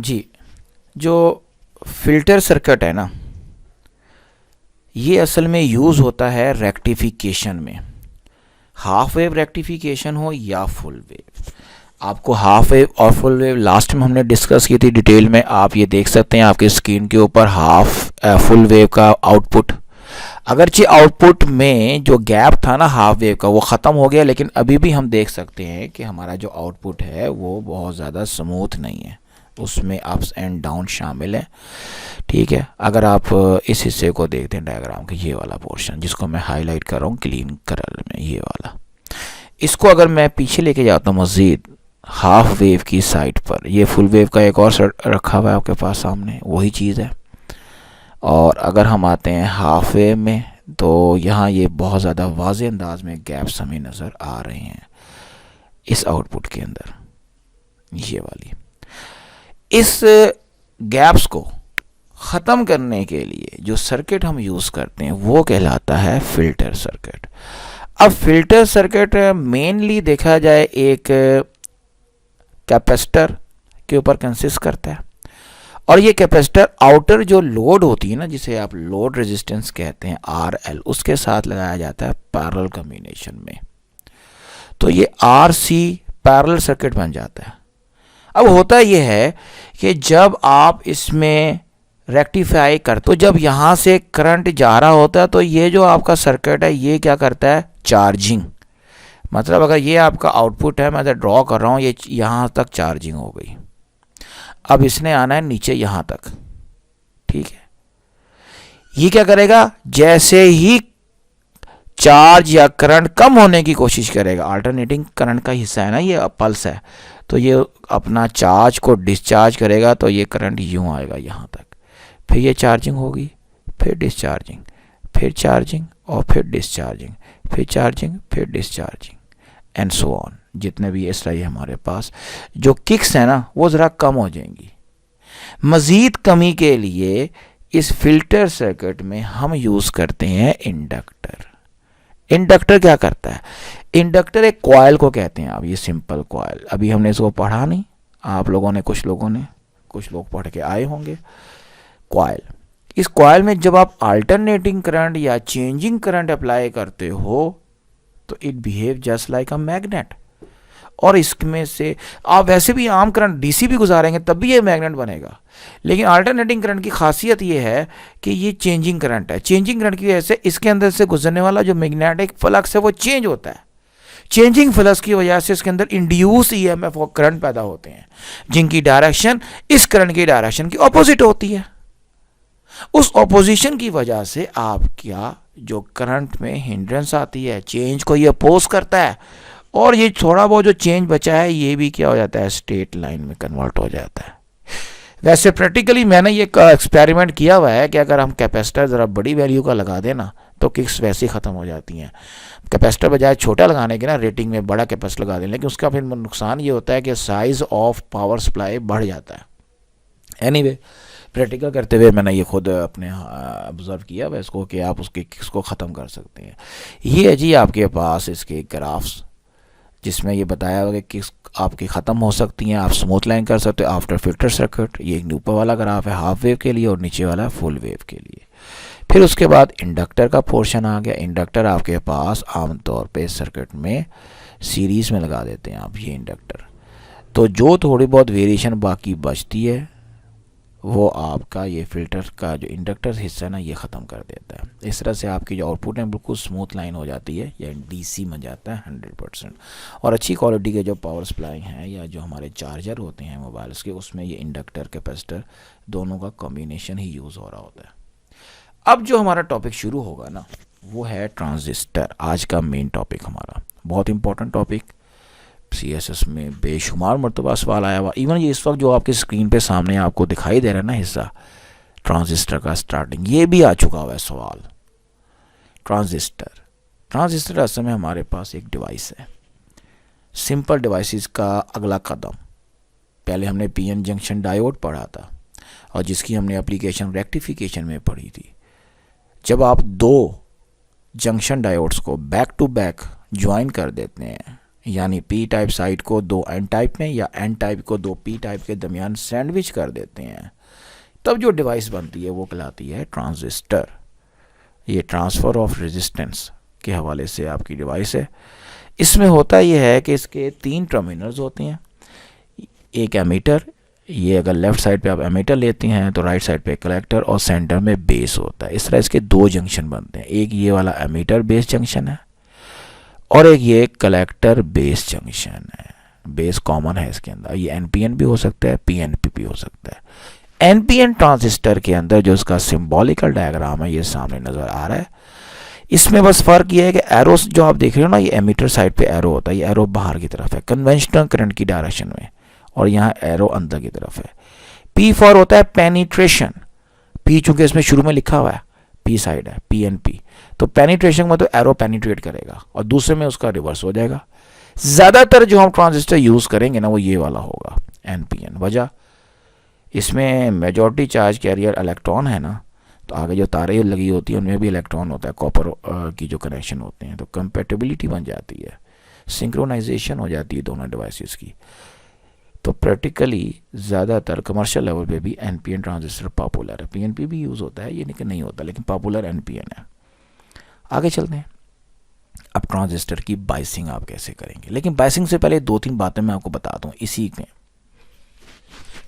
जी, जो filter circuit है ना, ये असल में यूज़ होता है रेक्टिफिकेशन में। हाफ वेव रेक्टिफिकेशन हो या फुल वेव। आपको हाफ वेव और फुल वेव लास्ट में हमने डिस्कस की थी डिटेल में। आप ये देख सकते हैं आपके स्क्रीन के ऊपर फुल वेव का आउटपुट। अगरचे आउटपुट में जो गैप था ना हाफ वेव का, वो ख़त्म हो गया, लेकिन अभी भी हम देख सकते हैं कि हमारा जो आउटपुट है वो बहुत ज़्यादा स्मूथ नहीं है, उसमें अप्स एंड डाउन शामिल हैं। ठीक है, अगर आप इस हिस्से को देखते हैं डायग्राम के, ये वाला पोर्शन जिसको मैं हाईलाइट कर रहा हूँ ग्रीन कलर में, ये वाला, इसको अगर मैं पीछे लेके जाता हूँ मज़ीद हाफ वेव की साइड पर, ये फुल वेव का एक और रखा हुआ है आपके पास सामने, वही चीज़ है। और अगर हम आते हैं हाफ वेव में तो यहाँ ये बहुत ज़्यादा वाज़े अंदाज में गैप्स हमें नज़र आ रहे हैं इस आउटपुट के अंदर, ये वाली। इस गैप्स को ख़त्म करने के लिए जो सर्किट हम यूज़ करते हैं वो कहलाता है फ़िल्टर सर्किट। अब फ़िल्टर सर्किट मेनली देखा जाए एक कैपेसिटर के ऊपर कंसिस्ट करता है, और ये कैपेसिटर आउटर जो लोड होती है ना, जिसे आप लोड रेजिस्टेंस कहते हैं RL, उसके साथ लगाया जाता है पैरेलल कॉम्बिनेशन में। तो ये RC पैरेलल सर्किट बन जाता है। अब होता यह है कि जब आप इसमें रेक्टिफाई कर, तो जब यहाँ से करंट जा रहा होता है तो ये जो आपका सर्किट है ये क्या करता है, चार्जिंग। मतलब अगर ये आपका आउटपुट है, मैं तो ड्रॉ कर रहा हूँ, ये यहाँ तक चार्जिंग हो गई। अब इसने आना है नीचे यहाँ तक। ठीक है, ये क्या करेगा, जैसे ही चार्ज या करंट कम होने की कोशिश करेगा, अल्टरनेटिंग करंट का हिस्सा है ना ये, पल्स है, तो ये अपना चार्ज को डिस्चार्ज करेगा, तो ये करंट यूँ आएगा यहाँ तक, फिर ये चार्जिंग होगी, फिर डिस्चार्जिंग, फिर चार्जिंग, और फिर डिस्चार्जिंग, फिर चार्जिंग, फिर डिस्चार्जिंग, एंड सो ऑन। जितने भी इस तरह हमारे पास जो किक्स है ना वो ज़रा कम हो जाएंगी। मज़ीद कमी के लिए इस फिल्टर सर्किट में हम यूज़ करते हैं इंडक्टर। इंडक्टर क्या करता है, इंडक्टर एक कॉइल को कहते हैं आप, ये सिंपल कॉइल, अभी हमने इसको पढ़ा नहीं, आप लोगों ने कुछ लोग पढ़ के आए होंगे। कॉइल, इस कॉइल में जब आप अल्टरनेटिंग करंट या चेंजिंग करंट अप्लाई करते हो तो it behave just like a magnet, और इसमें से आप वैसे भी आम करंट डीसी भी गुजारेंगे तब भी ये मैग्नेट बनेगा, लेकिन अल्टरनेटिंग करंट की खासियत ये है कि ये चेंजिंग करंट है। चेंजिंग करंट की वजह से इसके अंदर से गुजरने वाला जो मैग्नेटिक फ्लक्स है वो चेंज होता है। चेंजिंग फ्लक्स की वजह से इसके अंदर इंड्यूस ईएमएफ और करंट पैदा होते हैं, जिनकी डायरेक्शन इस करंट की डायरेक्शन की ऑपोजिट होती है। उस ऑपोजिशन की वजह से आपका जो करंट में हिंड्रेंस आती है, चेंज को ये अपोज करता है, और ये थोड़ा बहुत जो चेंज बचा है ये भी क्या हो जाता है, स्ट्रेट लाइन में कन्वर्ट हो जाता है। वैसे प्रैक्टिकली मैंने ये एक्सपेरिमेंट किया हुआ है कि अगर हम कैपेसिटर ज़रा बड़ी वैल्यू का लगा देना तो किक्स वैसे ही ख़त्म हो जाती हैं। कैपेसिटर बजाय छोटा लगाने के ना रेटिंग में बड़ा कैपेसिटर लगा दें, लेकिन उसका फिर नुकसान ये होता है कि साइज़ ऑफ पावर सप्लाई बढ़ जाता है। एनीवे, प्रैक्टिकल करते हुए मैंने ये खुद अपने ऑब्ज़र्व किया हुआ इसको कि आप उसके किक्स को ख़त्म कर सकते हैं। ये है जी आपके पास इसके ग्राफ्स, जिसमें ये बताया हुआ कि किस आपकी ख़त्म हो सकती हैं, आप स्मूथ लाइन कर सकते हो आफ्टर फिल्टर सर्किट। ये एक ऊपर वाला ग्राफ है हाफ वेव के लिए और नीचे वाला फुल वेव के लिए। फिर उसके बाद इंडक्टर का पोर्शन आ गया। इंडक्टर आपके पास आमतौर पे सर्किट में सीरीज़ में लगा देते हैं आप ये इंडक्टर, तो जो थोड़ी बहुत वेरिएशन बाकी बचती है वो आपका ये फिल्टर का जो इंडक्टर हिस्सा है ना ये ख़त्म कर देता है। इस तरह से आपकी जो आउटपुट है बिल्कुल स्मूथ लाइन हो जाती है, या डीसी बन जाता है 100%। और अच्छी क्वालिटी के जो पावर सप्लाई हैं या जो हमारे चार्जर होते हैं मोबाइल्स के, उसमें ये इंडक्टर कैपेसिटर दोनों का कॉम्बिनेशन ही यूज़ हो रहा होता है। अब जो हमारा टॉपिक शुरू होगा ना वो है ट्रांजिस्टर। आज का मेन टॉपिक हमारा बहुत इंपॉर्टेंट टॉपिक, CSS में बेशुमार मरतबा सवाल आया हुआ। इवन ये इस वक्त जो आपकी स्क्रीन पे सामने आपको दिखाई दे रहा है ना हिस्सा ट्रांजिस्टर का स्टार्टिंग, ये भी आ चुका हुआ है सवाल। ट्रांजिस्टर असल में हमारे पास एक डिवाइस है, सिंपल डिवाइसेस का अगला कदम। पहले हमने PN जंक्शन डायोड पढ़ा था और जिसकी हमने एप्लीकेशन रेक्टिफिकेशन में पढ़ी थी। जब आप दो जंक्शन डायोड्स को बैक टू बैक ज्वाइन कर देते हैं यानी पी टाइप साइट को दो एन टाइप में या एन टाइप को दो पी टाइप के दरमियान सैंडविच कर देते हैं, तब जो डिवाइस बनती है वो कहलाती है ट्रांजिस्टर। ये ट्रांसफ़र ऑफ रेजिस्टेंस के हवाले से आपकी डिवाइस है। इसमें होता यह है कि इसके 3 टर्मिनल्स होते हैं, एक एमीटर, ये अगर लेफ़्ट साइड पे आप एमीटर लेते हैं तो राइट साइड पे कलेक्टर और सेंटर में बेस होता है। इस तरह इसके 2 जंक्शन बनते हैं, एक ये वाला एमीटर बेस जंक्शन है और एक ये कलेक्टर बेस जंक्शन है। बेस कॉमन है इसके अंदर, ये एनपीएन भी हो सकता है, पीएनपी भी हो सकता है। एनपीएन ट्रांजिस्टर के अंदर जो इसका सिंबॉलिकल डायग्राम है ये सामने नज़र आ रहा है। इसमें बस फ़र्क ये है कि एरोस जो आप देख रहे हो ना, ये एमीटर साइड पे एरो होता है, ये एरो बाहर की तरफ है कन्वेंशनल करंट की डायरेक्शन में, और यहाँ एरो अंदर की तरफ है। पी फॉर होता है पेनिट्रेशन, पी चूंकि इसमें शुरू में लिखा हुआ है पी साइड है, पी एन पी, तो पेनिट्रेशन में तो एरो पेनिट्रेट करेगा और दूसरे में उसका रिवर्स हो जाएगा। ज़्यादातर जो हम ट्रांजिस्टर यूज़ करेंगे ना वो ये वाला होगा एन पी एन। वजह इसमें मेजॉरिटी चार्ज कैरियर इलेक्ट्रॉन है ना, तो आगे जो तारें लगी होती हैं उनमें भी इलेक्ट्रॉन होता है, कॉपर की जो कनेक्शन होते हैं, तो कंपेटिबिलिटी बन जाती है, सिंक्रोनाइजेशन हो जाती है दोनों डिवाइसेस की। तो प्रैक्टिकली ज़्यादातर कमर्शियल लेवल पे भी एनपीएन ट्रांजिस्टर पॉपुलर है। पीएनपी भी यूज़ होता है, ये नहीं होता, लेकिन पॉपुलर एनपीएन है। आगे चलते हैं, अब ट्रांजिस्टर की बाइसिंग आप कैसे करेंगे। लेकिन बाइसिंग से पहले 2-3 बातें मैं आपको बता दूं इसी में।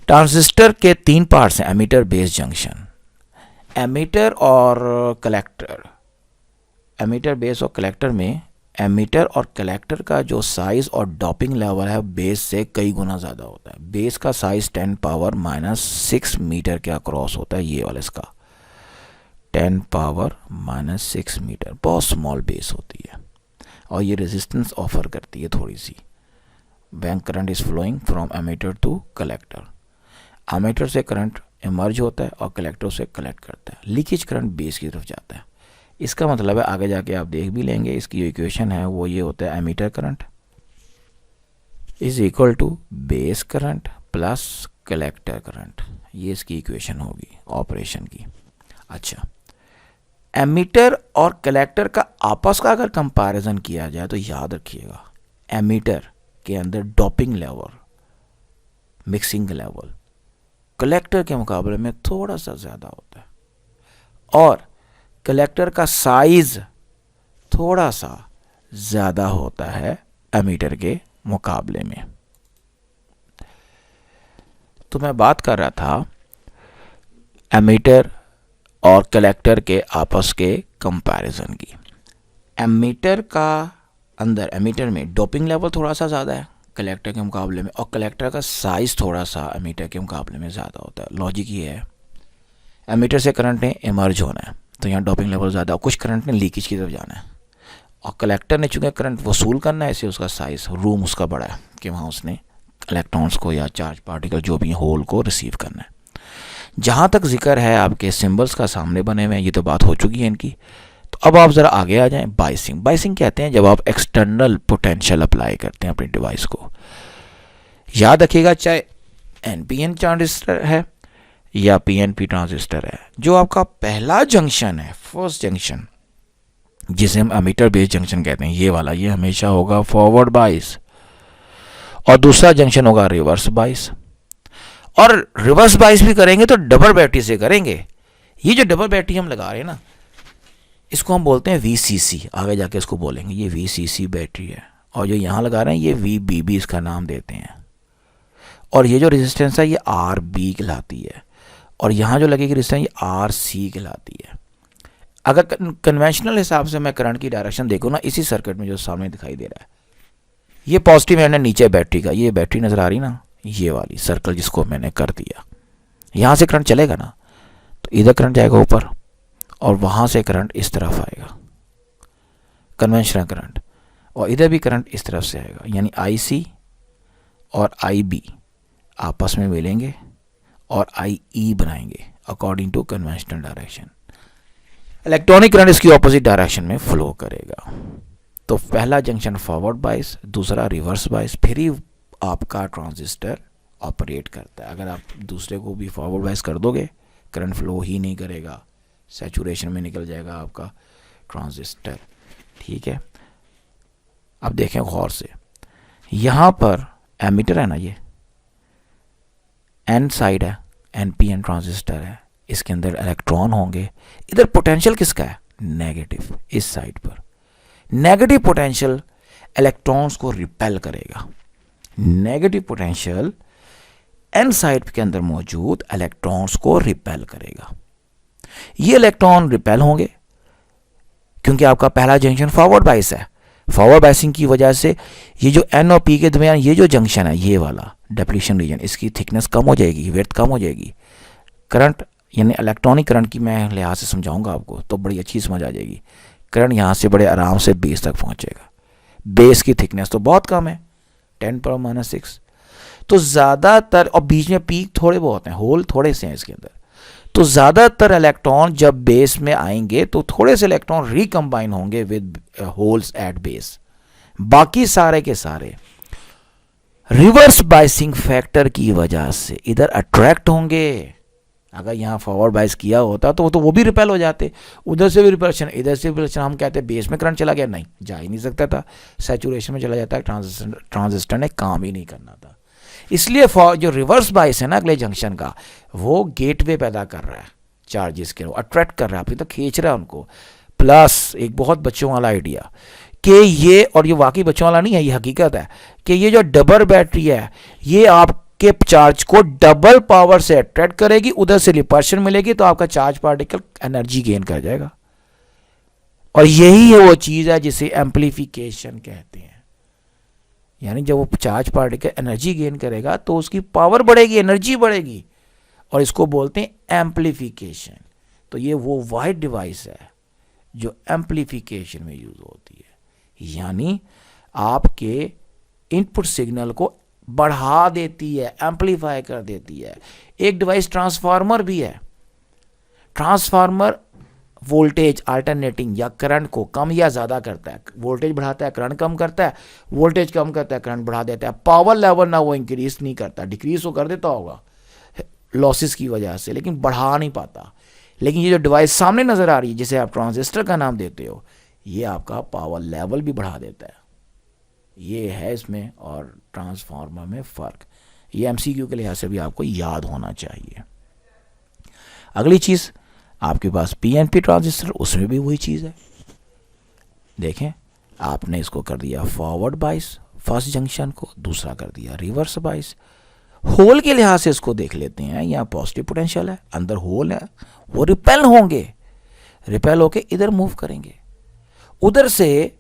ट्रांजिस्टर के 3 पार्ट्स हैं, एमीटर बेस जंक्शन, एमीटर और कलेक्टर। एमीटर बेस और कलेक्टर में एमीटर और कलेक्टर का जो साइज़ और डॉपिंग लेवल है बेस से कई गुना ज़्यादा होता है। बेस का साइज़ 10⁻⁻6 मीटर के अक्रॉस होता है, ये वाला इसका 10⁻⁻6 मीटर, बहुत स्मॉल बेस होती है और ये रेजिस्टेंस ऑफर करती है थोड़ी सी। When current is flowing from emitter to collector, emitter से करंट इमर्ज होता है और कलेक्टर से कलेक्ट करता है, लीकेज करंट बेस की तरफ जाता है। इसका मतलब है आगे जाके आप देख भी लेंगे, इसकी जो इक्वेशन है वो ये होता है, emitter current is equal to base current plus collector current, ये इसकी इक्वेशन होगी ऑपरेशन की। अच्छा, एमीटर और कलेक्टर का आपस का अगर कंपैरिजन किया जाए तो याद रखिएगा, एमीटर के अंदर doping level, mixing level collector के मुकाबले में थोड़ा सा ज़्यादा होता है और कलेक्टर का साइज थोड़ा सा ज़्यादा होता है एमीटर के मुकाबले में। तो मैं बात कर रहा था एमीटर और कलेक्टर के आपस के कंपैरिजन की। एमीटर का अंदर, एमीटर में डोपिंग लेवल थोड़ा सा ज़्यादा है कलेक्टर के मुकाबले में और कलेक्टर का साइज़ थोड़ा सा एमीटर के मुकाबले में ज़्यादा होता है। लॉजिक ये है, एमीटर से करंट ने इमर्ज होना है तो यहाँ डोपिंग लेवल ज़्यादा, कुछ करंट ने लीकेज की तरफ जाना है, और कलेक्टर ने चूँकि करंट वसूल करना है इसलिए उसका साइज़, रूम उसका बड़ा है कि वहाँ उसने इलेक्ट्रॉन्स को या चार्ज पार्टिकल जो भी होल को रिसीव करना है। जहाँ तक जिक्र है आपके सिंबल्स का सामने बने हुए हैं, ये तो बात हो चुकी है इनकी। तो अब आप ज़रा आगे आ जाएं, बाइसिंग। बाइसिंग कहते हैं जब आप एक्सटर्नल पोटेंशियल अप्लाई करते हैं अपने डिवाइस को। याद रखिएगा, चाहे एनपीएन ट्रांजिस्टर है या पीएनपी ट्रांजिस्टर है, जो आपका पहला जंक्शन है, फर्स्ट जंक्शन, जिसे हम एमीटर बेस जंक्शन कहते हैं, ये वाला, ये हमेशा होगा फॉरवर्ड बाइस और दूसरा जंक्शन होगा रिवर्स बाइस। और रिवर्स बाइस भी करेंगे तो डबल बैटरी से करेंगे। ये जो डबल बैटरी हम लगा रहे हैं ना, इसको हम बोलते हैं VCC, आगे जाके इसको बोलेंगे ये VCC बैटरी है, और जो यहाँ लगा रहे हैं ये VBB इसका नाम देते हैं, और ये जो रेजिस्टेंस है ये RB कहलाती है, और यहाँ जो लगेगी रेजिस्टेंस ये RC कहलाती है। अगर कन्वेंशनल हिसाब से मैं करंट की डायरेक्शन देखूँ ना, इसी सर्किट में जो सामने दिखाई दे रहा है, ये पॉजिटिव एंड है नीचे बैटरी का, ये बैटरी नज़र आ रही ना, ये वाली सर्कल जिसको मैंने कर दिया, यहाँ से करंट चलेगा ना तो इधर करंट जाएगा ऊपर और वहाँ से करंट इस तरफ आएगा, कन्वेंशनल करंट, और इधर भी करंट इस तरफ से आएगा, यानी IC और IB आपस में मिलेंगे और IE बनाएंगे according to conventional direction. Electronic current इसकी ऑपोजिट डायरेक्शन में फ्लो करेगा। तो पहला जंक्शन फॉरवर्ड बाइस, दूसरा रिवर्स बाइस, फिर ही आपका ट्रांजिस्टर ऑपरेट करता है। अगर आप दूसरे को भी फॉरवर्ड बाइस कर दोगे, करंट फ्लो ही नहीं करेगा, सैचुरेशन में निकल जाएगा आपका ट्रांजिस्टर। ठीक है, अब देखें गौर से, यहाँ पर एमिटर है ना, ये एन साइड है, एनपीएन ट्रांजिस्टर है, इसके अंदर इलेक्ट्रॉन होंगे। इधर पोटेंशियल किसका है? नेगेटिव। इस साइड पर नेगेटिव पोटेंशियल इलेक्ट्रॉन्स को रिपेल करेगा। नेगेटिव पोटेंशियल एन साइड के अंदर मौजूद इलेक्ट्रॉन्स को रिपेल करेगा। ये इलेक्ट्रॉन रिपेल होंगे क्योंकि आपका पहला जंक्शन फॉरवर्ड बाइस है। फॉरवर्ड बाइसिंग की वजह से ये जो एन और पी के दरमियान ये जो जंक्शन है, ये वाला डिप्लीशन रीजन, इसकी थिकनेस कम हो जाएगी, विड्थ कम हो जाएगी। करंट यानी इलेक्ट्रॉनिक करंट की मैं लिहाज से समझाऊंगा आपको तो बड़ी अच्छी समझ आ जाएगी। करंट यहाँ से बड़े आराम से बेस तक पहुँचेगा। बेस की थिकनेस तो बहुत कम है, 10⁻⁻⁶। तो ज़्यादातर, और बीच में पीक थोड़े बहुत हैं, होल थोड़े से हैं इसके अंदर, तो ज़्यादातर इलेक्ट्रॉन जब बेस में आएंगे तो थोड़े से इलेक्ट्रॉन रिकम्बाइन होंगे विद होल्स एट बेस। बाकी सारे के सारे रिवर्स बाइसिंग फैक्टर की वजह से इधर अट्रैक्ट होंगे। अगर यहाँ फॉरवर्ड बाइस किया होता तो वो भी रिपेल हो जाते। उधर से भी रिपल्शन, इधर से भी रिपल्शन। हम कहते हैं बेस में करंट चला गया, नहीं, जा ही नहीं सकता था, सैचुरेशन में चला जाता है। ट्रांजिस्टर ने काम ही नहीं करना था। इसलिए जो रिवर्स बाइस है ना अगले जंक्शन का, वो गेटवे पैदा कर रहा है चार्जेस के, अट्रैक्ट कर रहा है, अभी तो खींच रहा है उनको। प्लस एक बहुत बच्चों वाला आइडिया कि ये, और ये वाकई बच्चों वाला नहीं है, ये हकीकत है कि ये जो डबल बैटरी है ये आपके चार्ज को डबल पावर से अट्रैक्ट करेगी, उधर से रिपल्शन मिलेगी, तो आपका चार्ज पार्टिकल एनर्जी गेन कर जाएगा। और यही है वो चीज़ है जिसे एम्प्लीफिकेशन कहते हैं। यानी जब वो चार्ज पार्टिकल एनर्जी गेन करेगा तो उसकी पावर बढ़ेगी, एनर्जी बढ़ेगी, और इसको बोलते हैं एम्प्लीफिकेशन। तो ये वो वाइड डिवाइस है जो एम्प्लीफिकेशन में यूज होती है, यानी आपके इनपुट सिग्नल को बढ़ा देती है, एम्प्लीफाई कर देती है। एक डिवाइस ट्रांसफार्मर भी है। ट्रांसफार्मर वोल्टेज अल्टरनेटिंग या करंट को कम या ज़्यादा करता है। वोल्टेज बढ़ाता है, करंट कम करता है, वोल्टेज कम करता है, करंट बढ़ा देता है। पावर लेवल ना वो इंक्रीज नहीं करता, डिक्रीज वो कर देता होगा लॉसेस की वजह से, लेकिन बढ़ा नहीं पाता। लेकिन ये जो डिवाइस सामने नज़र आ रही है, जिसे आप ट्रांजिस्टर का नाम देते हो, ये आपका पावर लेवल भी बढ़ा देता है। ये है इसमें और ट्रांसफार्मर में फ़र्क। ये एमसीक्यू के लिहाज से भी आपको याद होना चाहिए। अगली चीज़, आपके पास पीएनपी ट्रांजिस्टर, उसमें भी वही चीज़ है। देखें, आपने इसको कर दिया फॉरवर्ड बाइस फर्स्ट जंक्शन को, दूसरा कर दिया रिवर्स बाइस। होल के लिहाज से इसको देख लेते हैं। यहाँ पॉजिटिव पोटेंशियल है, अंदर होल है, वो रिपेल होंगे, रिपेल होके इधर मूव करेंगे। उधर से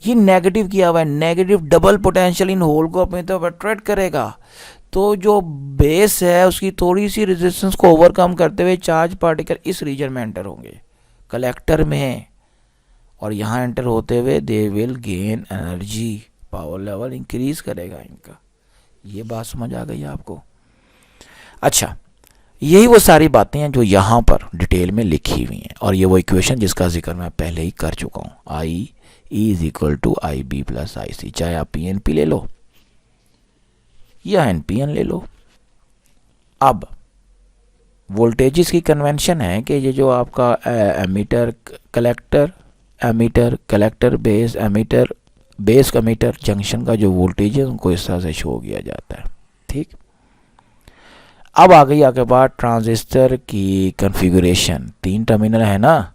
ये नेगेटिव किया हुआ है, negative double potential in hole को अपनी तरफ अट्रैक्ट करेगा। तो जो बेस है उसकी थोड़ी सी रेजिस्टेंस को ओवरकम करते हुए चार्ज पार्टिकल इस रीजन में एंटर होंगे, कलेक्टर में, और यहाँ एंटर होते हुए they will gain energy, power level increase करेगा इनका। ये बात समझ आ गई आपको? अच्छा, यही वो सारी बातें हैं जो यहाँ पर डिटेल में लिखी हुई हैं, और ये वो इक्वेशन जिसका जिक्र मैं पहले ही कर चुका हूँ, I is equal to I B plus I C. चाहे आप पी एन पी ले लो या एन पी एन ले लो। अब वोल्टेजेस की कन्वेंशन है कि ये जो आपका emitter collector base, emitter base emitter junction का जो वोल्टेज है उनको इस तरह से शो किया जाता है। ठीक, अब आ गई आपके पास ट्रांजिस्टर की कॉन्फ़िगरेशन। 3 टर्मिनल है ना,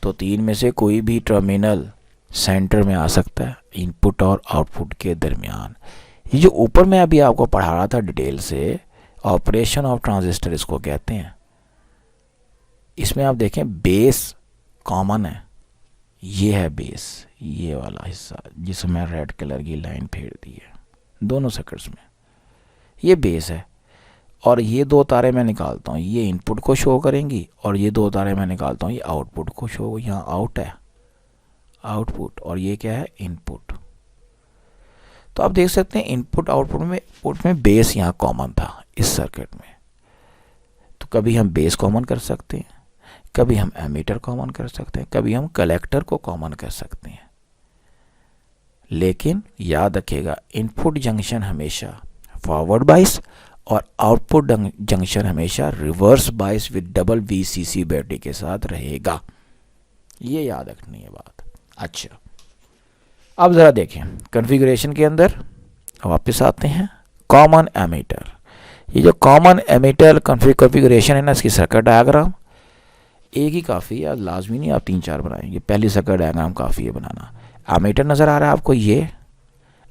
तो 3 में से कोई भी टर्मिनल सेंटर में आ सकता है इनपुट और आउटपुट के दरमियान। ये जो ऊपर में अभी आपको पढ़ा रहा था डिटेल से, ऑपरेशन ऑफ ट्रांजिस्टर इसको कहते हैं। इसमें आप देखें बेस कॉमन है, ये है बेस, ये वाला हिस्सा जिसमें मैं रेड कलर की लाइन फेर दी है दोनों सर्किट्स में, ये बेस है। और ये 2 तारे मैं निकालता हूँ, ये इनपुट को शो करेंगी, और ये 2 तारे मैं निकालता हूँ, ये आउटपुट को शो, यहाँ आउट है आउटपुट, और ये क्या है इनपुट। तो आप देख सकते हैं इनपुट आउटपुट में बेस यहाँ कॉमन था इस सर्किट में। तो कभी हम बेस कॉमन कर सकते हैं, कभी हम एमीटर कॉमन कर सकते हैं, कभी हम कलेक्टर को कॉमन कर सकते हैं। लेकिन याद रखिएगा, इनपुट जंक्शन हमेशा फॉरवर्ड बाइस और आउटपुट जंक्शन हमेशा reverse bias with double VCC battery के साथ रहेगा। ये याद रखनी है बात। अच्छा, अब ज़रा देखें कॉन्फ़िगरेशन के अंदर वापस आते हैं कॉमन एमीटर। ये जो कॉमन एमीटर कॉन्फ़िगरेशन है ना, इसकी सर्किट डायग्राम एक ही काफ़ी है, लाजमी नहीं आप 3-4 बनाएंगे, पहली सर्किट डायग्राम काफ़ी है बनाना। एमीटर नज़र आ रहा है आपको, ये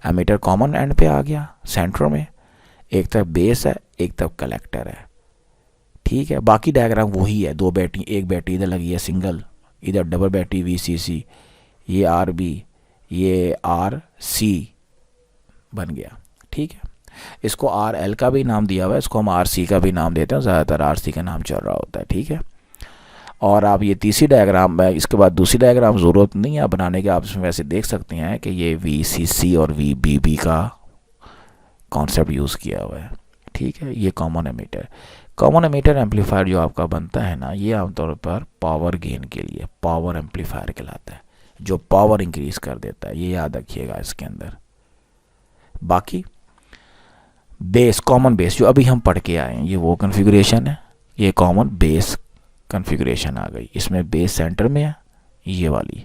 एमीटर कॉमन एंड पे आ गया सेंटर में, एक तरफ बेस है एक तरफ कलेक्टर है, ठीक है। बाकी डायग्राम वही है, दो बैटरी, एक बैटरी इधर लगी है सिंगल, इधर डबल बैटरी VCC, ये RB, ये RC बन गया, ठीक है। इसको RL का भी नाम दिया हुआ है, इसको हम RC का भी नाम देते हैं, ज़्यादातर RC का नाम चल रहा होता है, ठीक है। और आप ये तीसरी डायग्राम है, इसके बाद दूसरी डायग्राम ज़रूरत नहीं है आप बनाने के, आप इसमें वैसे देख सकते हैं कि ये VCC और VBB का कॉन्सेप्ट यूज़ किया हुआ है, ठीक है। ये कॉमन एमीटर एम्पलीफायर जो आपका बनता है ना, ये आमतौर पर पावर गेन के लिए पावर एम्पलीफायर कहलाता है, जो पावर इंक्रीज कर देता है, ये याद रखिएगा इसके अंदर। बाकी बेस, कॉमन बेस जो अभी हम पढ़ के आए हैं, ये वो कॉन्फ़िगरेशन है, ये कॉमन बेस कॉन्फ़िगरेशन आ गई। इसमें बेस सेंटर में है, ये वाली,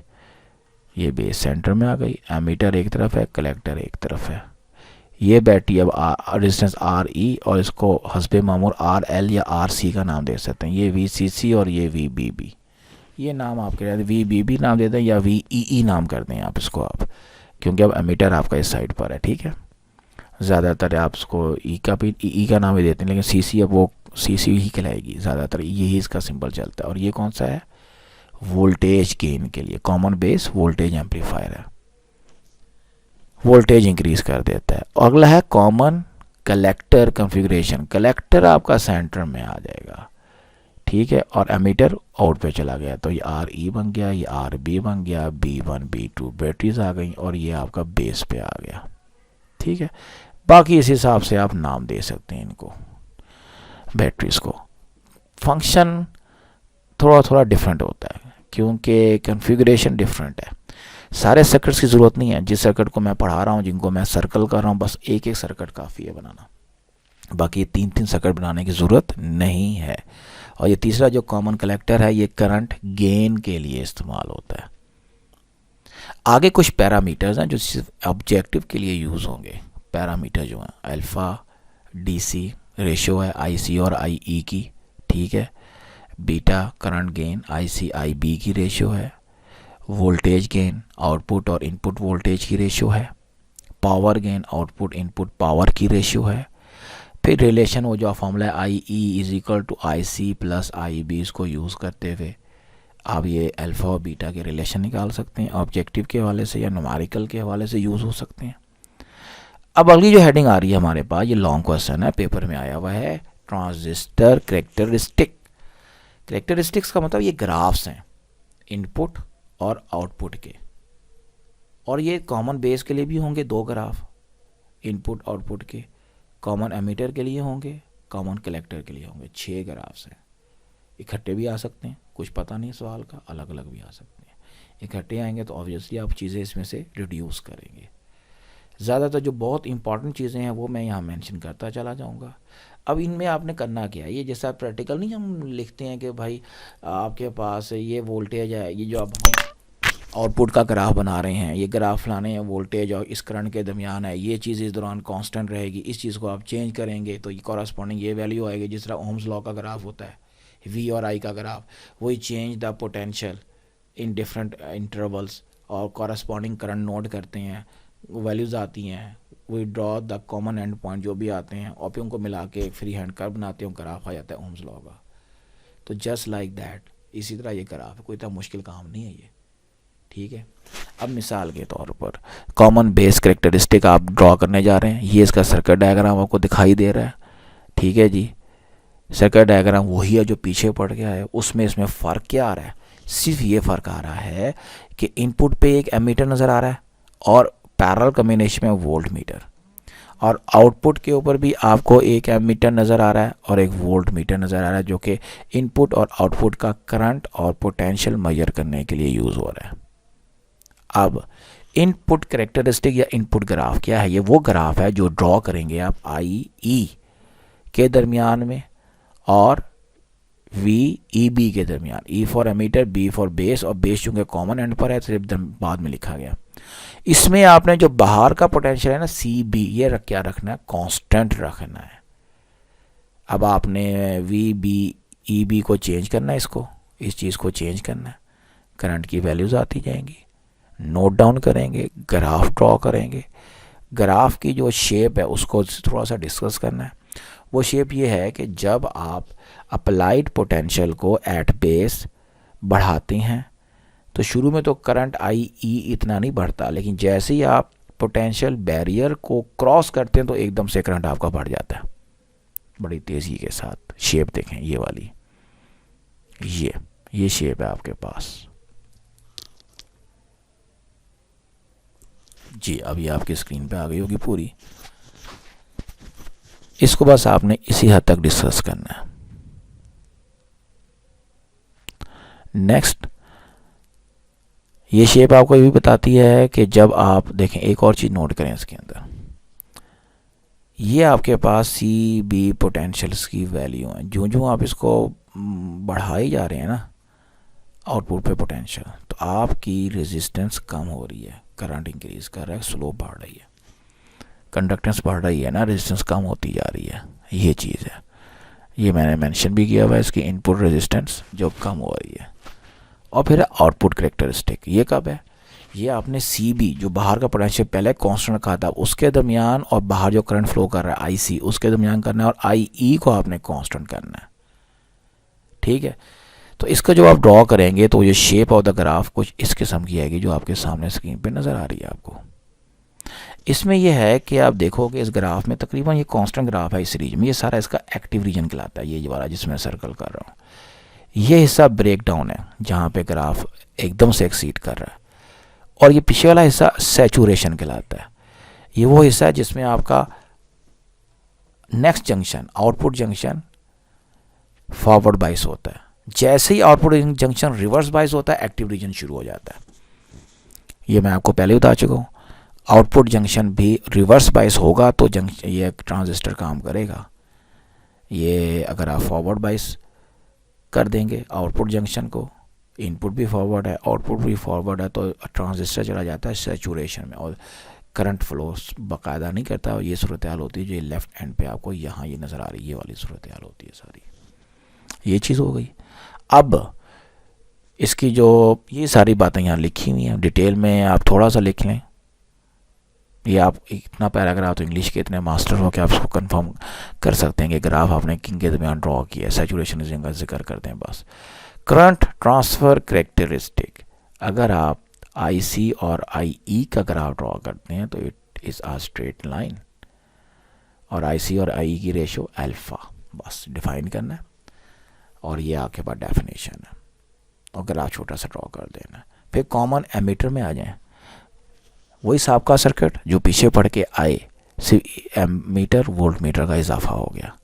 ये बेस सेंटर में आ गई, एमीटर एक तरफ है, कलेक्टर एक तरफ है। ये बैटरी अब रेजिस्टेंस RE और इसको हस्बे मामूर RL या RC का नाम दे सकते हैं। ये VCC और ये VBB, ये नाम आपके रहते, VBB नाम देते हैं या VEE नाम कर दें आप इसको, आप क्योंकि अब एमीटर आपका इस साइड पर है, ठीक है। ज़्यादातर आप इसको ई का नाम ही देते हैं, लेकिन CC अब वो CC ही कहलाएगी, ज़्यादातर यही इसका सिंबल चलता है। और ये कौन सा है, वोल्टेज गेन के लिए, कॉमन बेस वोल्टेज एम्पलीफायर है, वोल्टेज इंक्रीज कर देता है। और अगला है कॉमन कलेक्टर कॉन्फ़िगरेशन, कलेक्टर आपका सेंटर में आ जाएगा, ठीक है। और एमीटर आउट पे चला गया, तो ये RE बन गया, ये RB बन गया, B1 B2 बैटरीज आ गई, और ये आपका बेस पे आ गया, ठीक है। बाकी इस हिसाब से आप नाम दे सकते हैं इनको, बैटरीज को। फंक्शन थोड़ा थोड़ा डिफरेंट होता है क्योंकि कॉन्फ़िगरेशन डिफरेंट है। सारे सर्किट्स की ज़रूरत नहीं है, जिस सर्किट को मैं पढ़ा रहा हूँ, जिनको मैं सर्कल कर रहा हूँ, बस एक एक सर्किट काफ़ी है बनाना, बाकी 3-3 सर्किट बनाने की ज़रूरत नहीं है। और ये तीसरा जो कॉमन कलेक्टर है, ये करंट गेन के लिए इस्तेमाल होता है। आगे कुछ पैरामीटर्स हैं जो सिर्फ ऑब्जेक्टिव के लिए यूज़ होंगे। पैरामीटर जो हैं, अल्फ़ा DC रेशो है IC और IE की, ठीक है। Beta current gain IC IB की रेशो है। वोल्टेज गेन आउटपुट और इनपुट वोल्टेज की रेशो है। Power gain output input power की रेशो है। फिर रिलेशन वो जो फॉर्मूला है IE = IC + IB, इसको यूज़ करते हुए आप ये अल्फ़ा और बीटा के रिलेशन निकाल सकते हैं, ऑब्जेक्टिव के हवाले से या न्यूमेरिकल के हवाले से यूज़ हो सकते हैं। अब अगली जो हेडिंग आ रही है हमारे पास, ये लॉन्ग क्वेश्चन है, पेपर में आया हुआ है, ट्रांजिस्टर कैरेक्टरिस्टिक। कैरेक्टरिस्टिक्स का मतलब ये ग्राफ्स हैं इनपुट और आउटपुट के, और ये कॉमन बेस के लिए भी होंगे 2 ग्राफ इनपुट आउटपुट के, कॉमन एमीटर के लिए होंगे, कॉमन कलेक्टर के लिए होंगे। 6 ग्राफ्स हैं, इकट्ठे भी आ सकते हैं, कुछ पता नहीं सवाल का, अलग अलग भी आ सकते हैं। इकट्ठे आएंगे तो ऑब्वियसली आप चीज़ें इसमें से रिड्यूस करेंगे। ज़्यादातर जो बहुत इंपॉर्टेंट चीज़ें हैं वो मैं यहाँ मेंशन करता चला जाऊँगा। अब इनमें आपने करना क्या है, ये जैसा प्रैक्टिकल नहीं हम लिखते हैं कि भाई आपके पास ये वोल्टेज है, ये जो अब हम आउटपुट का ग्राफ बना रहे हैं, ये ग्राफ लाने हैं वोल्टेज और इस करंट के दरमियान है, ये चीज़ इस दौरान कांस्टेंट रहेगी, इस चीज़ को आप चेंज करेंगे तो ये कॉरस्पॉन्डिंग ये वैल्यू आएगी। जिस तरह ओम्स लॉ का ग्राफ होता है, V और I का ग्राफ, वही change the potential in different intervals और कॉरस्पॉन्डिंग करंट नोट करते हैं, वैल्यूज़ आती हैं, we draw the common end point जो भी आते हैं, और उनको मिला के एक फ्री हैंड कर्व बनाते हैं, ग्राफ आ जाता है ओम्स लॉ का। तो जस्ट लाइक दैट, इसी तरह ये ग्राफ है, कोई इतना मुश्किल काम नहीं है ये, ठीक है। अब मिसाल के तौर पर कॉमन बेस कैरेक्टरिस्टिक आप ड्रॉ करने जा रहे हैं, ये इसका सर्किट डायग्राम आपको दिखाई दे रहा है, ठीक है जी। सर्किट डायग्राम वही है जो पीछे पड़ गया है, उसमें इसमें फ़र्क क्या आ रहा है, सिर्फ ये फ़र्क आ रहा है कि इनपुट पे एक एमीटर नज़र आ रहा है और पैरेलल कॉम्बिनेशन में वोल्ट मीटर, और आउटपुट के ऊपर भी आपको एक एमीटर नज़र आ रहा है और एक वोल्ट मीटर नज़र आ रहा है, जो कि इनपुट और आउटपुट का करंट और पोटेंशियल मेजर करने के लिए यूज़ हो रहा है। अब इनपुट कैरेक्टरिस्टिक या इनपुट ग्राफ क्या है, ये वो ग्राफ है जो ड्रॉ करेंगे आप IE के दरमियान में और वी ई बी के दरमियान, E for emitter, B for base, और बेस चूंकि कॉमन एंड पर है सिर्फ बाद में लिखा गया। इसमें आपने जो बाहर का पोटेंशियल है ना सी बी, ये क्या रखना है, कांस्टेंट रखना है। अब आपने वी बी ई बी को चेंज करना है, इसको, इस चीज़ को चेंज करना है, करंट की वैल्यूज़ आती जाएंगी, नोट डाउन करेंगे, ग्राफ ड्रॉ करेंगे। ग्राफ की जो शेप है उसको थोड़ा सा डिस्कस करना है। वो शेप ये है कि जब आप अप्लाइड पोटेंशियल को एट बेस बढ़ाते हैं तो शुरू में तो करंट आई ई इतना नहीं बढ़ता, लेकिन जैसे ही आप पोटेंशियल बैरियर को क्रॉस करते हैं तो एकदम से करंट आपका बढ़ जाता है बड़ी तेज़ी के साथ। शेप देखें ये वाली, ये शेप है आपके पास जी। अब ये आपकी स्क्रीन पे आ गई होगी पूरी। इसको बस आपने इसी हद तक डिस्कस करना है। नेक्स्ट, ये शेप आपको ये भी बताती है कि जब आप देखें, एक और चीज़ नोट करें इसके अंदर, ये आपके पास सी बी पोटेंशियल्स की वैल्यू है। जो जो आप इसको बढ़ाए जा रहे हैं ना आउटपुट पे पोटेंशियल, तो आपकी रेजिस्टेंस कम हो रही है, करंट इंक्रीज कर रहा है, स्लोप बढ़ रही है, कंडक्टेंस बढ़ रही है ना, रेजिस्टेंस कम होती जा रही है। ये चीज़ है, ये मैंने मेंशन भी किया हुआ है, इसकी इनपुट रेजिस्टेंस जो कम हो रही है। और फिर आउटपुट करेक्टरिस्टिक, ये कब है, ये आपने सी बी जो बाहर का पोटेंशियल पहले कांस्टेंट रखा था उसके दरमियान और बाहर जो करंट फ्लो कर रहा है आई सी उसके दरमियान करना है, और आई ई को आपने कांस्टेंट करना है। ठीक है, तो इसका जो आप ड्रॉ करेंगे तो ये शेप ऑफ द ग्राफ कुछ इस किस्म की आएगी जो आपके सामने स्क्रीन पे नज़र आ रही है आपको। इसमें यह है कि आप देखोगे इस ग्राफ में तकरीबन ये कांस्टेंट ग्राफ है इस रीजन में, ये सारा इसका एक्टिव रीजन कहलाता है, ये वाला जिसमें सर्कल कर रहा हूँ। ये हिस्सा ब्रेक डाउन है जहाँ पे ग्राफ एकदम से एक्सीड कर रहा है, और ये पीछे वाला हिस्सा सैचुरेशन कहलाता है। ये वो हिस्सा है जिसमें आपका next junction, output junction forward बाइस होता है। जैसे ही आउटपुट जंक्शन रिवर्स बाइस होता है एक्टिव रीजन शुरू हो जाता है। ये मैं आपको पहले बता चुका हूँ, आउटपुट जंक्शन भी रिवर्स बाइस होगा तो जंक्शन ये ट्रांजिस्टर काम करेगा। ये अगर आप फॉरवर्ड बाइस कर देंगे आउटपुट जंक्शन को, इनपुट भी फॉरवर्ड है आउटपुट भी फॉरवर्ड है, तो ट्रांजिस्टर चला जाता है सैचुरेशन में और करंट फ्लो बाकायदा नहीं करता। और ये सूरत हाल होती है जो लेफ्ट एंड पे आपको यहाँ ये नज़र आ रही है, ये वाली सूरत हाल होती है सारी। ये चीज़ हो गई। अब इसकी जो ये सारी बातें यहाँ लिखी हुई हैं डिटेल में, आप थोड़ा सा लिख लें। ये आप इतना पैराग्राफ तो इंग्लिश के इतने मास्टर हो कि आप उसको कंफर्म कर सकते हैं कि ग्राफ आपने किन के दरमियान ड्रॉ किया है, सैचुरेशन रीजन का जिक्र करते हैं बस। करंट ट्रांसफ़र करेक्टरिस्टिक, अगर आप आई सी और आई ई का ग्राफ ड्रॉ करते हैं तो it is uh straight line, और आई सी और आई ई की रेशो अल्फ़ा, बस डिफाइन करना है। और ये आपके पास डेफिनेशन है, और ग्राफ छोटा सा ड्रॉ कर देना है। फिर कॉमन एमीटर में आ जाएं, वही साहब का सर्किट जो पीछे पढ़ के आए, सिर्फ एमीटर वोल्ट मीटर का इजाफा हो गया।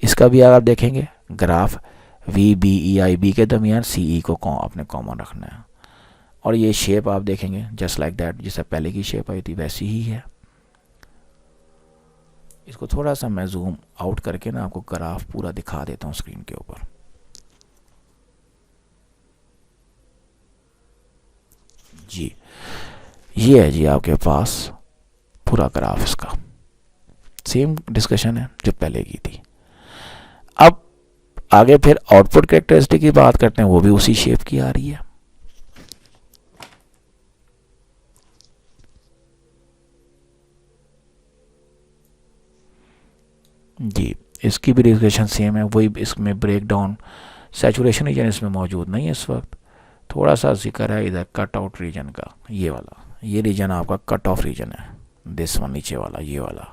इसका भी आप देखेंगे graph V B E I B के दरमियान सी ई को आपने कॉमन रखना है, और ये शेप आप देखेंगे जस्ट लाइक दैट, जैसे पहले की शेप आई थी वैसी ही है। इसको थोड़ा सा मैं जूम आउट करके ना आपको ग्राफ पूरा दिखा देता हूँ स्क्रीन के ऊपर। जी ये है जी आपके पास पूरा ग्राफ, इसका सेम डिस्कशन है जो पहले की थी। अब आगे फिर आउटपुट कैरेक्टरिस्टिक की बात करते हैं, वो भी उसी शेप की आ रही है। जी इसकी भी डिस्कशन सेम है, वही इसमें ब्रेक डाउन सैचुरेशन रीजन इसमें मौजूद नहीं है इस वक्त, थोड़ा सा जिक्र है इधर कट आउट रीजन का। ये वाला ये रीजन आपका कट ऑफ रीजन है, दिस वन नीचे वाला ये वाला,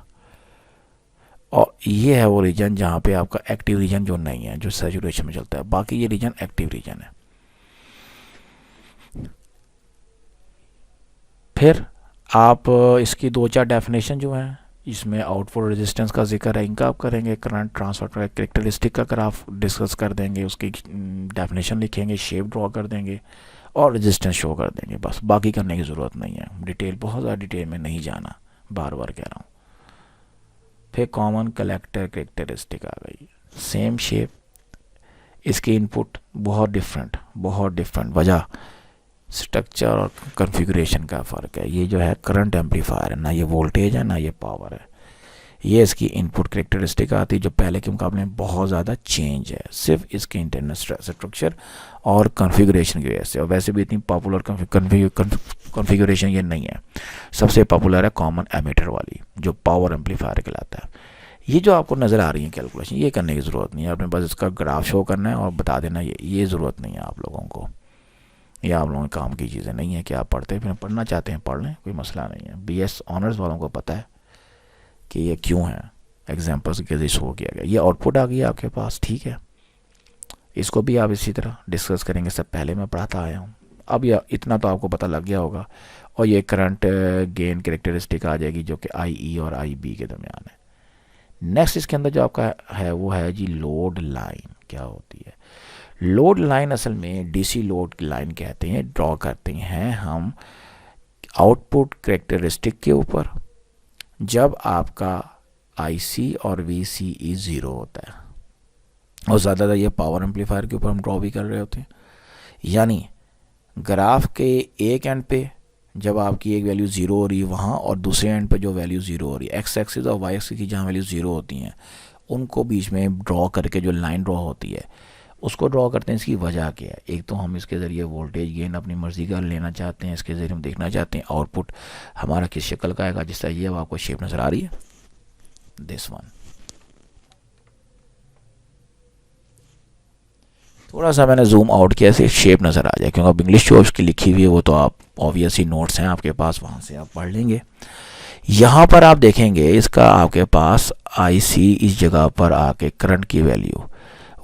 और ये है वो रीजन जहाँ पे आपका एक्टिव रीजन जो नहीं है, जो सैचुरेशन में चलता है, बाकी ये रीजन एक्टिव रीजन है। फिर आप इसकी दो चार डेफिनेशन जो हैं, इसमें आउटपुट रेजिस्टेंस का जिक्र है, इनका आप करेंगे, करंट ट्रांसफर कैरेक्टरिस्टिक का ग्राफ डिस्कस कर देंगे, उसकी डेफिनेशन लिखेंगे, शेप ड्रॉ कर देंगे और रेजिस्टेंस शो कर देंगे, बस बाकी करने की ज़रूरत नहीं है। डिटेल बहुत ज़्यादा डिटेल में नहीं जाना, बार बार कह रहा हूँ। फिर कॉमन कलेक्टर कैरेक्टरिस्टिक आ गई, सेम शेप, इसकी इनपुट बहुत डिफरेंट वजह स्ट्रक्चर और कॉन्फ़िगरेशन का फ़र्क है। ये जो है करंट एम्पलीफायर है, ना ये वोल्टेज है ना ये पावर है। ये इसकी इनपुट करेक्टरिस्टिक आती है जो पहले के मुकाबले में बहुत ज़्यादा चेंज है, सिर्फ इसके इंटरनल स्ट्रक्चर और कॉन्फ़िगरेशन की वजह से। और वैसे भी इतनी पॉपुलर कॉन्फ़िगरेशन ये नहीं है। सबसे पॉपुलर है कॉमन एमीटर वाली जो पावर एम्पलीफायर कहलाता है। ये जो आपको नज़र आ रही है कैलकुलेशन, ये करने की ज़रूरत नहीं है, आपने बस इसका ग्राफ शो करना है और बता देना। ये ज़रूरत नहीं है आप लोगों को, ये आप लोगों के काम की चीज़ें नहीं है कि आप पढ़ते हैं, फिर पढ़ना चाहते हैं पढ़ लें, कोई मसला नहीं है। BS ऑनर्स वालों को पता है कि ये क्यों है, एग्जाम्पल्स के जरिए शो किया गया। ये आउटपुट आ गई आपके पास, ठीक है। इसको भी आप इसी तरह डिस्कस करेंगे, सब पहले मैं पढ़ाता आया हूँ। अब यह इतना तो आपको पता लग गया होगा। और ये करंट गेन कैरेक्टरिस्टिक आ जाएगी जो कि IE और IB के दरमियान है। नेक्स्ट इसके अंदर जो आपका है वो है जी लोड लाइन। क्या होती है लोड लाइन? असल में DC लोड की लाइन कहते हैं, ड्रॉ करते हैं हम आउटपुट कैरेक्टरिस्टिक के ऊपर जब आपका IC और VCE 0 होता है। और ज़्यादातर ये पावर एम्पलीफायर के ऊपर हम ड्रॉ भी कर रहे होते हैं। यानी ग्राफ के एक एंड पे जब आपकी एक वैल्यू 0 हो रही है वहाँ, और दूसरे एंड पे जो वैल्यू 0 हो रही है, X एक्सिस और Y एक्सिस की जहाँ वैल्यू 0 होती हैं उनको बीच में ड्रॉ करके जो लाइन ड्रॉ होती है उसको ड्रॉ करते हैं। इसकी वजह क्या है? एक तो हम इसके ज़रिए वोल्टेज गेन अपनी मर्ज़ी का लेना चाहते हैं, इसके ज़रिए हम देखना चाहते हैं आउटपुट हमारा किस शक्ल का आएगा। जिस तरह ये अब आपको शेप नज़र आ रही है, दिस वन। थोड़ा सा मैंने जूम आउट किया, ऐसे शेप नज़र आ जाए, क्योंकि अब इंग्लिश जो उसकी लिखी हुई है वो तो आप ऑब्वियसली नोट्स हैं आपके पास, वहाँ से आप पढ़ लेंगे। यहाँ पर आप देखेंगे इसका आपके पास IC इस जगह पर आके करंट की वैल्यू,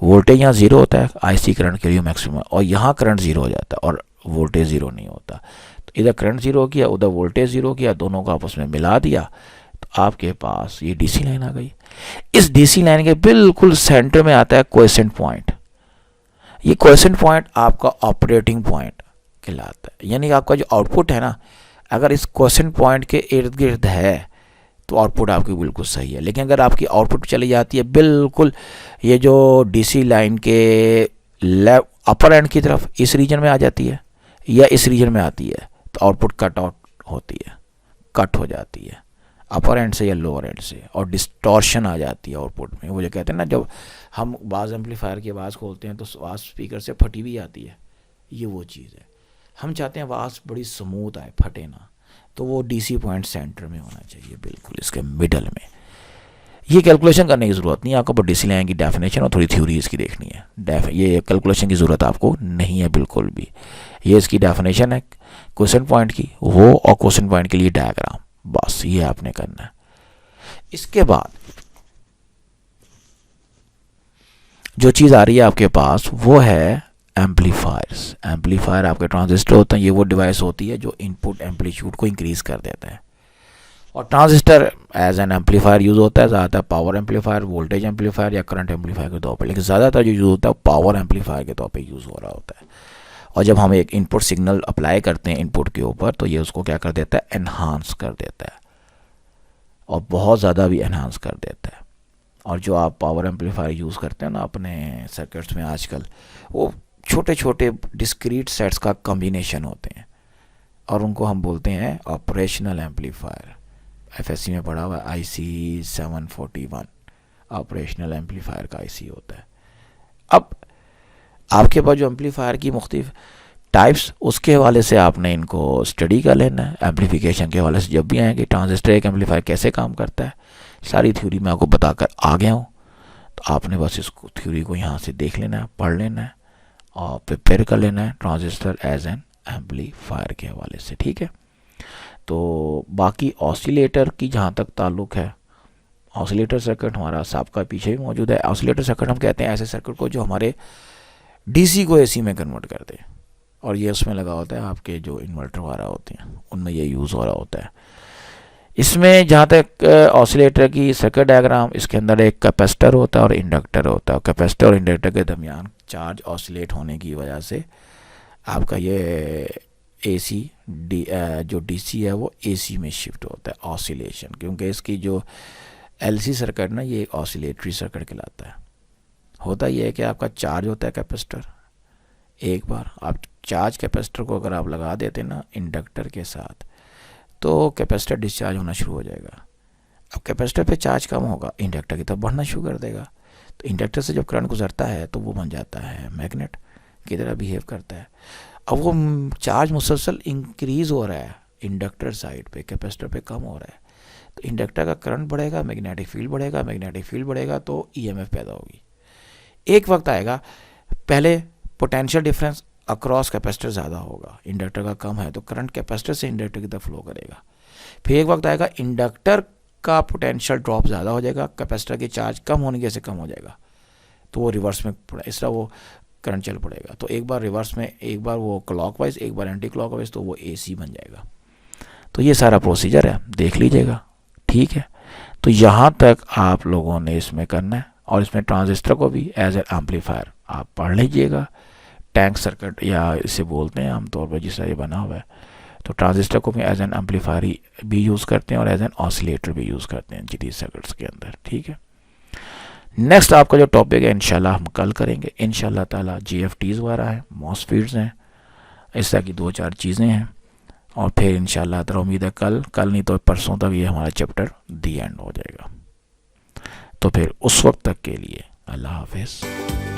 वोल्टेज यहाँ 0 होता है, IC करंट की वैल्यू मैक्सिमम, और यहाँ करंट 0 हो जाता है और वोल्टेज 0 नहीं होता। तो इधर करंट 0 किया, उधर वोल्टेज 0 किया, दोनों को आपस में मिला दिया तो आपके पास ये DC लाइन आ गई। इस DC लाइन के बिल्कुल सेंटर में आता है क्वेसेंट पॉइंट। ये क्वेसेंट पॉइंट आपका ऑपरेटिंग पॉइंट कहलाता है। यानी आपका जो आउटपुट है ना, अगर इस क्वेसेंट पॉइंट के इर्द गिर्द है तो आउटपुट आपकी बिल्कुल सही है। लेकिन अगर आपकी आउटपुट चली जाती है बिल्कुल ये जो DC लाइन के अपर एंड की तरफ, इस रीजन में आ जाती है या इस रीजन में आती है, तो आउटपुट कट आउट होती है, कट हो जाती है अपर एंड से या लोअर एंड से, और डिस्टॉर्शन आ जाती है आउटपुट में। वो जो कहते हैं ना, जब हम बाज़ एम्पलीफायर की आवाज़ खोलते हैं तो आवाज़ स्पीकर से फटी भी आती है, ये वो चीज़ है। हम चाहते हैं आवाज़ बड़ी स्मूथ आए, फटे ना, तो वो DC पॉइंट सेंटर में होना चाहिए, बिल्कुल इसके मिडल में। ये कैलकुलेशन करने की ज़रूरत नहीं है आपको, बट DC लाइन की डेफिनेशन और थोड़ी थ्योरी इसकी देखनी है। ये कैलकुलेशन की ज़रूरत आपको नहीं है बिल्कुल भी। ये इसकी डेफिनेशन है क्वेश्चन पॉइंट की, वो और क्वेश्चन पॉइंट के लिए डायग्राम, बस ये आपने करना है। इसके बाद जो चीज़ आ रही है आपके पास वो है एम्पलीफायर्स। एम्पलीफायर आपके ट्रांजिस्टर होते हैं, ये वो डिवाइस होती है जो इनपुट एम्पलीट्यूड को इंक्रीज़ कर देता है। और transistor as an amplifier use होता है, ज़्यादातर पावर एम्पलीफायर, वोल्टेज एम्पलीफायर या करंट एम्पलीफायर के तौर पर, लेकिन ज़्यादातर जो यूज़ होता है पावर एम्पलीफायर के तौर पर यूज़ हो रहा होता है। और जब हम एक इनपुट सिग्नल अप्लाई करते हैं इनपुट के ऊपर, तो ये उसको क्या कर देता है? एनहांस कर देता है, और बहुत ज़्यादा भी एनहांस कर देता है। और जो आप पावर एम्पलीफायर यूज़ करते हैं ना अपने सर्किट्स में आजकल, वो छोटे छोटे डिस्क्रीट सेट्स का कॉम्बिनेशन होते हैं, और उनको हम बोलते हैं ऑपरेशनल एम्पलीफायर। FSC में पढ़ा हुआ IC 741 ऑपरेशनल एम्पलीफायर का IC होता है। अब आपके पास जो एम्पलीफायर की मुख्तलिफ टाइप्स, उसके हवाले से आपने इनको स्टडी कर लेना है। एम्पलीफिकेशन के हवाले से जब भी आएंगे, ट्रांजिस्टर एक एम्पलीफायर कैसे काम करता है, सारी थ्योरी मैं आपको बताकर आ गया हूँ। तो आपने बस इसको थ्योरी को यहाँ से देख लेना है, पढ़ लेना है और प्रिपेयर कर लेना है ट्रांजिस्टर एज एन एम्पलीफायर के हवाले से, ठीक है। तो बाकी ऑसिलेटर की जहाँ तक ताल्लुक़ है, ऑसिलेटर सर्किट हमारा सबका पीछे भी मौजूद है। ऑसिलेटर सर्किट हम कहते हैं ऐसे सर्किट को जो हमारे DC को AC में कन्वर्ट कर दे, और ये उसमें लगा होता है आपके जो इन्वर्टर वगैरह होते हैं उनमें ये यूज़ हो रहा होता है। इसमें जहाँ तक ऑसिलेटर की सर्किट डायग्राम, इसके अंदर एक कैपेसिटर होता है और इंडक्टर होता है। कैपेसिटर और इंडक्टर के दरमियान चार्ज ऑसिलेट होने की वजह से आपका ये AC जो DC है वो AC में शिफ्ट होता है, ऑसिलेशन। क्योंकि इसकी जो LC सर्किट ना, ये ऑसिलेटरी सर्किट कहलाता है। होता ये है कि आपका चार्ज होता है कैपेसिटर, एक बार आप चार्ज कैपेसिटर को अगर आप लगा देते ना इंडक्टर के साथ, तो कैपेसिटर डिस्चार्ज होना शुरू हो जाएगा। अब कैपेसिटर पे चार्ज कम होगा, इंडक्टर की तरफ बढ़ना शुरू कर देगा, तो इंडक्टर से जब करंट गुजरता है तो वो बन जाता है मैग्नेट की तरह बिहेव करता है। अब वो चार्ज मुसलसल इंक्रीज हो रहा है इंडक्टर साइड पे, कैपेसिटर पे कम हो रहा है, तो इंडक्टर का करंट बढ़ेगा, मैग्नेटिक फील्ड बढ़ेगा, मैग्नेटिक फील्ड बढ़ेगा तो ईएमएफ पैदा होगी। एक वक्त आएगा पहले पोटेंशियल डिफरेंस अक्रॉस कैपेसिटर ज़्यादा होगा, इंडक्टर का कम है तो करंट कैपेसिटर से इंडक्टर की तरफ फ्लो करेगा। फिर एक वक्त आएगा इंडक्टर का पोटेंशियल ड्रॉप ज़्यादा हो जाएगा, कैपेसिटर की चार्ज कम होने की वजह से कम हो जाएगा, तो वो रिवर्स में इस तरह वो करंट चल पड़ेगा। तो एक बार रिवर्स में, एक बार वो क्लॉकवाइज, एक बार एंटी क्लॉकवाइज, तो वो एसी बन जाएगा। तो ये सारा प्रोसीजर है, देख लीजिएगा, ठीक है। तो यहाँ तक आप लोगों ने इसमें करना है, और इसमें ट्रांजिस्टर को भी एज ए एम्पलीफायर आप पढ़ लीजिएगा। टैंक सर्किट या इसे बोलते हैं आमतौर पर जिस तरह ये बना हुआ है, तो ट्रांजिस्टर को भी एज एन एम्पलीफायर भी यूज़ करते हैं और एज एन ऑसिलेटर भी यूज़ करते हैं जीडी सर्किट्स के अंदर, ठीक है। नेक्स्ट आपका जो टॉपिक है इंशाल्लाह हम कल करेंगे इंशाल्लाह ताला, जीएफटीज वगैरह है, मॉसफेट्स हैं, इस तरह की 2-4 चीज़ें हैं, और फिर इंशाल्लाह ताला उम्मीद है कल नहीं तो परसों तक ये हमारा चैप्टर दी एंड हो जाएगा। तो फिर उस वक्त तक के लिए अल्लाह हाफिज़।